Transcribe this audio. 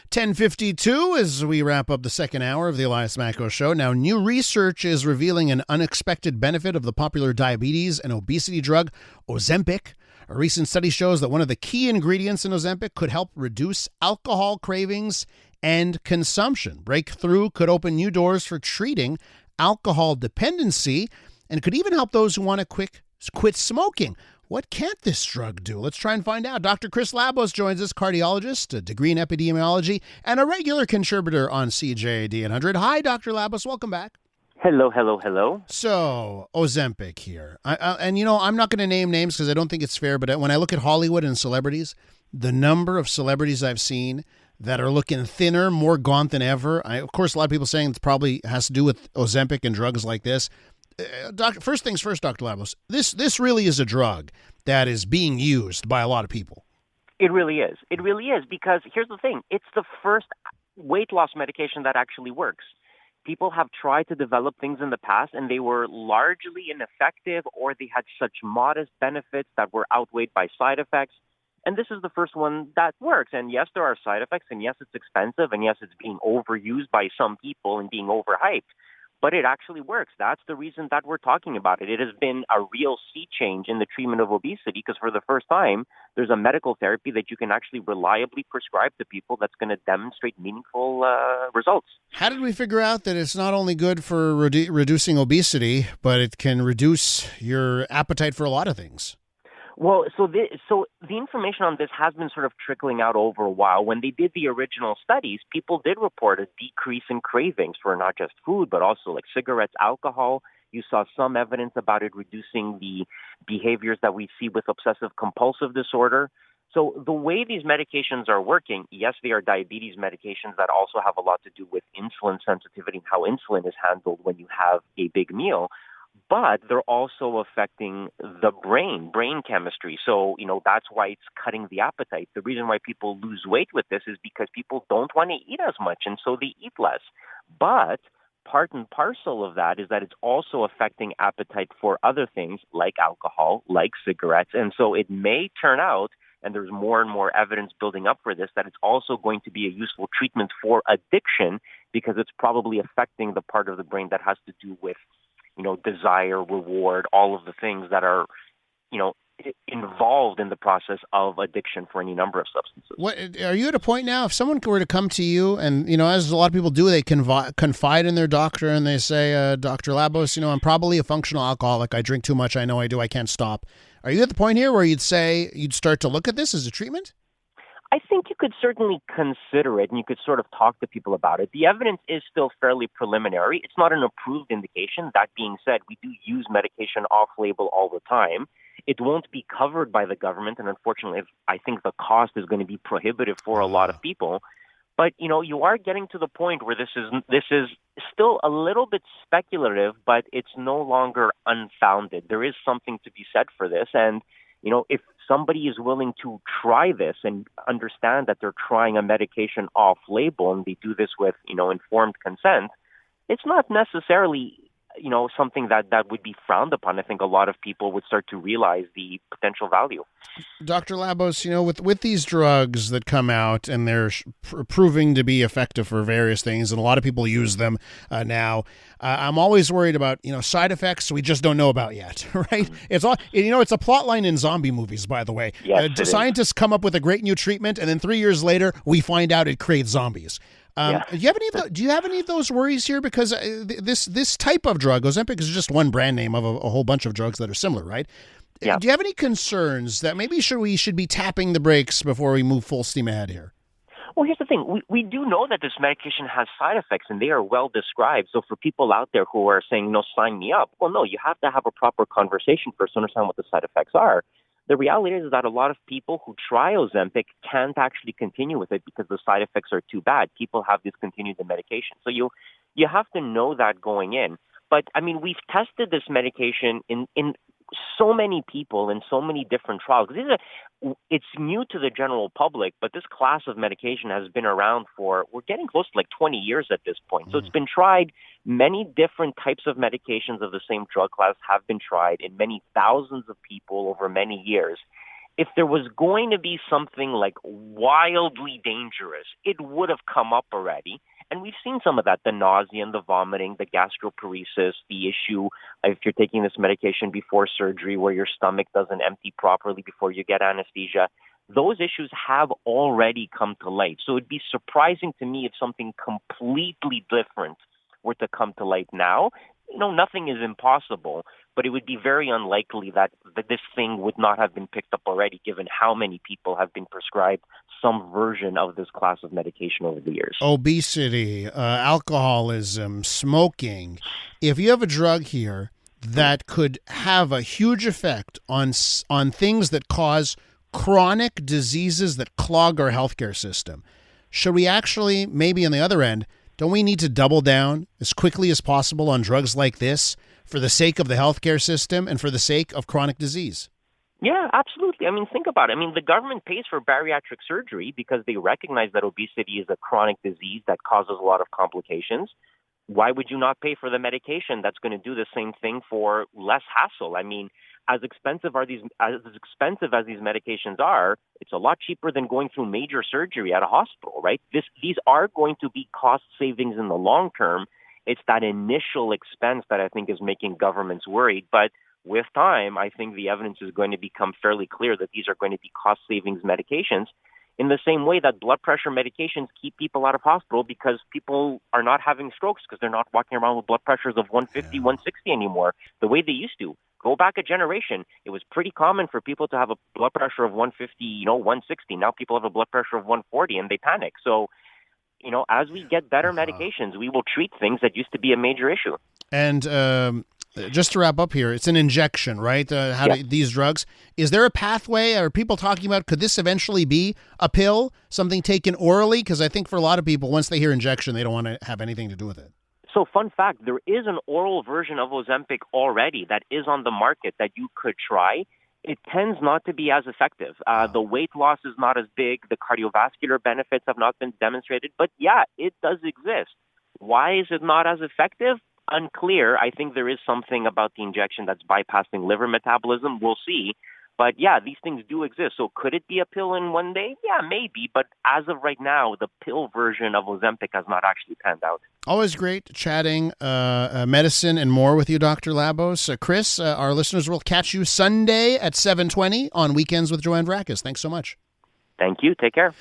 10:52 as we wrap up the second hour of the Elias Macko Show. Now, new research is revealing an unexpected benefit of the popular diabetes and obesity drug Ozempic. A recent study shows that one of the key ingredients in Ozempic could help reduce alcohol cravings and consumption. Breakthrough could open new doors for treating alcohol dependency and could even help those who want to quit smoking. What can't this drug do? Let's try and find out. Dr. Chris Labos joins us, cardiologist, a degree in epidemiology, and a regular contributor on CJAD 100. Hi, Dr. Labos. Welcome back. Hello. So, Ozempic here. I'm not going to name names because I don't think it's fair, but when I look at Hollywood and celebrities, the number of celebrities I've seen that are looking thinner, more gaunt than ever. Of course, a lot of people saying it probably has to do with Ozempic and drugs like this. First things first, Dr. Labos, this really is a drug that is being used by a lot of people. It really is. It really is, because here's the thing. It's the first weight loss medication that actually works. People have tried to develop things in the past, and they were largely ineffective, or they had such modest benefits that were outweighed by side effects. And this is the first one that works. And yes, there are side effects, and yes, it's expensive, and yes, it's being overused by some people and being overhyped. But it actually works. That's the reason that we're talking about it. It has been a real sea change in the treatment of obesity, because for the first time, there's a medical therapy that you can actually reliably prescribe to people that's going to demonstrate meaningful results. How did we figure out that it's not only good for reducing obesity, but it can reduce your appetite for a lot of things? Well, so the information on this has been sort of trickling out over a while. When they did the original studies, people did report a decrease in cravings for not just food, but also like cigarettes, alcohol. You saw some evidence about it reducing the behaviors that we see with obsessive compulsive disorder. So the way these medications are working, yes, they are diabetes medications that also have a lot to do with insulin sensitivity and how insulin is handled when you have a big meal. But they're also affecting the brain chemistry. So, that's why it's cutting the appetite. The reason why people lose weight with this is because people don't want to eat as much, and so they eat less. But part and parcel of that is that it's also affecting appetite for other things like alcohol, like cigarettes. And so it may turn out, and there's more and more evidence building up for this, that it's also going to be a useful treatment for addiction, because it's probably affecting the part of the brain that has to do with desire, reward, all of the things that are, involved in the process of addiction for any number of substances. What are you at a point now? If someone were to come to you, and as a lot of people do, they confide in their doctor, and they say, "Dr. Labos, I'm probably a functional alcoholic. I drink too much. I know I do. I can't stop." Are you at the point here where you'd start to look at this as a treatment? I think you could certainly consider it, and you could sort of talk to people about it. The evidence is still fairly preliminary. It's not an approved indication. That being said, we do use medication off-label all the time. It won't be covered by the government, and unfortunately, I think the cost is going to be prohibitive for a lot of people. But, you are getting to the point where this is still a little bit speculative, but it's no longer unfounded. There is something to be said for this, and if somebody is willing to try this and understand that they're trying a medication off-label, and they do this with, informed consent, it's not necessarily, something that would be frowned upon. I think a lot of people would start to realize the potential value. Dr. Labos, with these drugs that come out and they're proving to be effective for various things, and a lot of people use them now, I'm always worried about, side effects we just don't know about yet, right? It's all, it's a plot line in zombie movies, by the way. Yes, scientists come up with a great new treatment, and then 3 years later, we find out it creates zombies. Do you have any of those worries here? Because this type of drug, Ozempic, is just one brand name of a whole bunch of drugs that are similar, right? Yeah. Do you have any concerns that maybe we should be tapping the brakes before we move full steam ahead here? Well, here's the thing. We do know that this medication has side effects, and they are well described. So for people out there who are saying, no, sign me up, well, no, you have to have a proper conversation first to understand what the side effects are. The reality is that a lot of people who try Ozempic can't actually continue with it because the side effects are too bad. People have discontinued the medication. So you have to know that going in. But, we've tested this medication in so many people in so many different trials. It's new to the general public, but this class of medication has been around we're getting close to 20 years at this point. So it's been tried. Many different types of medications of the same drug class have been tried in many thousands of people over many years. if there was going to be something like wildly dangerous, it would have come up already. And we've seen some of that, the nausea and the vomiting, the gastroparesis, the issue if you're taking this medication before surgery where your stomach doesn't empty properly before you get anesthesia. Those issues have already come to light. So it'd be surprising to me if something completely different were to come to light now. Nothing is impossible, but it would be very unlikely that this thing would not have been picked up already, given how many people have been prescribed some version of this class of medication over the years. Obesity, alcoholism, smoking. If you have a drug here that could have a huge effect on things that cause chronic diseases that clog our healthcare system, should we actually, maybe on the other end, don't we need to double down as quickly as possible on drugs like this for the sake of the healthcare system and for the sake of chronic disease? Yeah, absolutely. Think about it. The government pays for bariatric surgery because they recognize that obesity is a chronic disease that causes a lot of complications. Why would you not pay for the medication that's going to do the same thing for less hassle? As expensive as these medications are, it's a lot cheaper than going through major surgery at a hospital, right? These are going to be cost savings in the long term. It's that initial expense that I think is making governments worried. But with time, I think the evidence is going to become fairly clear that these are going to be cost savings medications, in the same way that blood pressure medications keep people out of hospital because people are not having strokes because they're not walking around with blood pressures of 150, 160 anymore, the way they used to. Go back a generation, it was pretty common for people to have a blood pressure of 150, 160. Now people have a blood pressure of 140 and they panic. So, as we get better medications, we will treat things that used to be a major issue. And just to wrap up here, it's an injection, right? These drugs. Is there a pathway? Are people talking about, could this eventually be a pill, something taken orally? Because I think for a lot of people, once they hear injection, they don't want to have anything to do with it. So fun fact, there is an oral version of Ozempic already that is on the market that you could try. It tends not to be as effective. The weight loss is not as big. The cardiovascular benefits have not been demonstrated. But yeah, it does exist. Why is it not as effective? Unclear. I think there is something about the injection that's bypassing liver metabolism. We'll see. But yeah, these things do exist. So could it be a pill in one day? Yeah, maybe. But as of right now, the pill version of Ozempic has not actually panned out. Always great chatting medicine and more with you, Dr. Labos. Chris, our listeners will catch you Sunday at 7:20 on Weekends with Joanne Vrakas. Thanks so much. Thank you. Take care.